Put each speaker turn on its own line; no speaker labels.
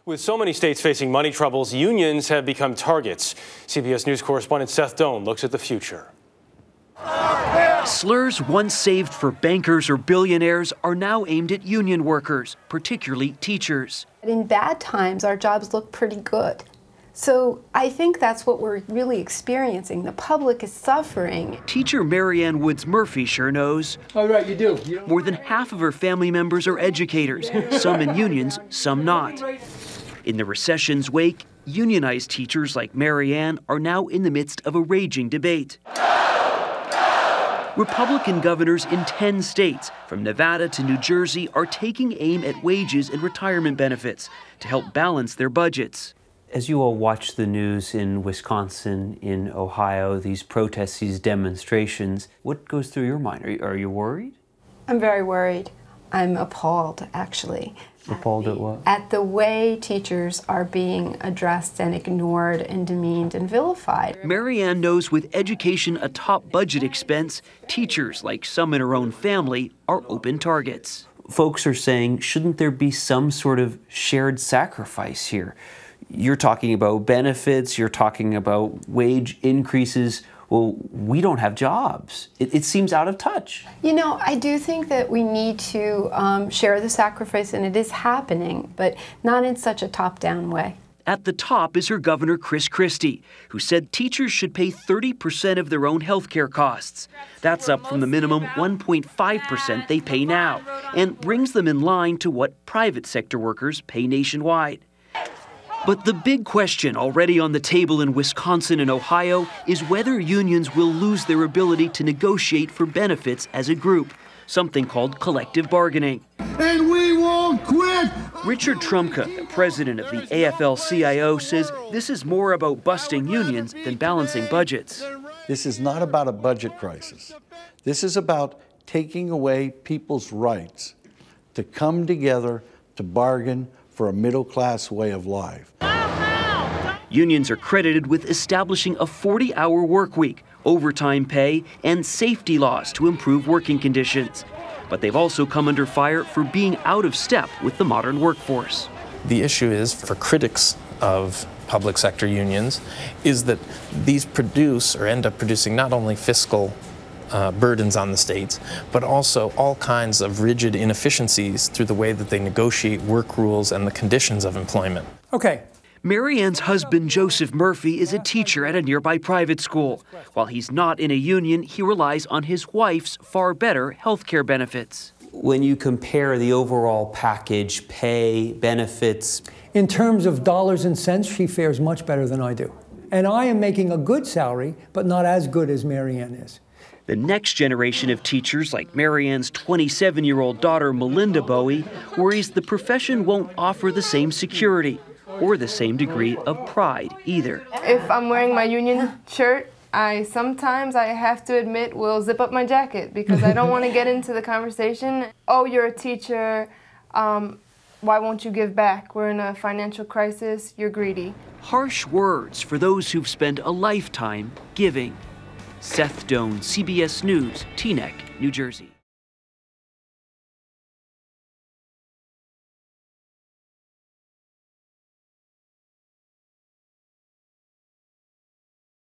With so many states facing money troubles, unions have become targets. CBS News correspondent Seth Doane looks at the future.
Slurs once saved for bankers or billionaires are now aimed at union workers, particularly teachers.
In bad times, our jobs look pretty good. So I think that's what we're really experiencing. The public is suffering.
Teacher Marianne Woods Murphy sure knows.
Oh, right, you do.
More than half of her family members are educators, some in unions, some not. In the recession's wake, unionized teachers like Marianne are now in the midst of a raging debate. Republican governors in 10 states, from Nevada to New Jersey, are taking aim at wages and retirement benefits to help balance their budgets.
As you all watch the news in Wisconsin, in Ohio, these protests, these demonstrations, what goes through your mind? Are you worried?
I'm very worried. I'm appalled, actually.
Appalled at what?
At the way teachers are being addressed and ignored and demeaned and vilified.
Marianne knows with education a top budget expense, teachers, like some in her own family, are open targets.
Folks are saying, shouldn't there be some sort of shared sacrifice here? You're talking about benefits, you're talking about wage increases. Well, we don't have jobs. It seems out of touch.
You know, I do think that we need to share the sacrifice, and it is happening, but not in such a top-down way.
At the top is her governor, Chris Christie, who said teachers should pay 30% of their own health care costs. That's up from the minimum 1.5% they pay now, and brings them in line to what private sector workers pay nationwide. But the big question already on the table in Wisconsin and Ohio is whether unions will lose their ability to negotiate for benefits as a group, something called collective bargaining.
And we won't quit!
Richard Trumka, the president of the AFL-CIO, says this is more about busting unions than balancing budgets.
This is not about a budget crisis. This is about taking away people's rights to come together to bargain for a middle-class way of life.
Unions are credited with establishing a 40-hour work week, overtime pay, and safety laws to improve working conditions. But they've also come under fire for being out of step with the modern workforce.
The issue is, for critics of public sector unions, is that these produce or end up producing not only fiscal burdens on the states, but also all kinds of rigid inefficiencies through the way that they negotiate work rules and the conditions of employment.
Okay.
Marianne's husband, Joseph Murphy, is a teacher at a nearby private school. While he's not in a union, he relies on his wife's far better health care benefits.
When you compare the overall package, pay, benefits...
In terms of dollars and cents, she fares much better than I do. And I am making a good salary, but not as good as Marianne is.
The next generation of teachers, like Marianne's 27-year-old daughter, Melinda Bowie, worries the profession won't offer the same security or the same degree of pride either.
If I'm wearing my union shirt, I sometimes have to admit will zip up my jacket because I don't want to get into the conversation. Oh, you're a teacher. Why won't you give back? We're in a financial crisis. You're greedy.
Harsh words for those who've spent a lifetime giving. Seth Doane, CBS News, Teaneck, New Jersey.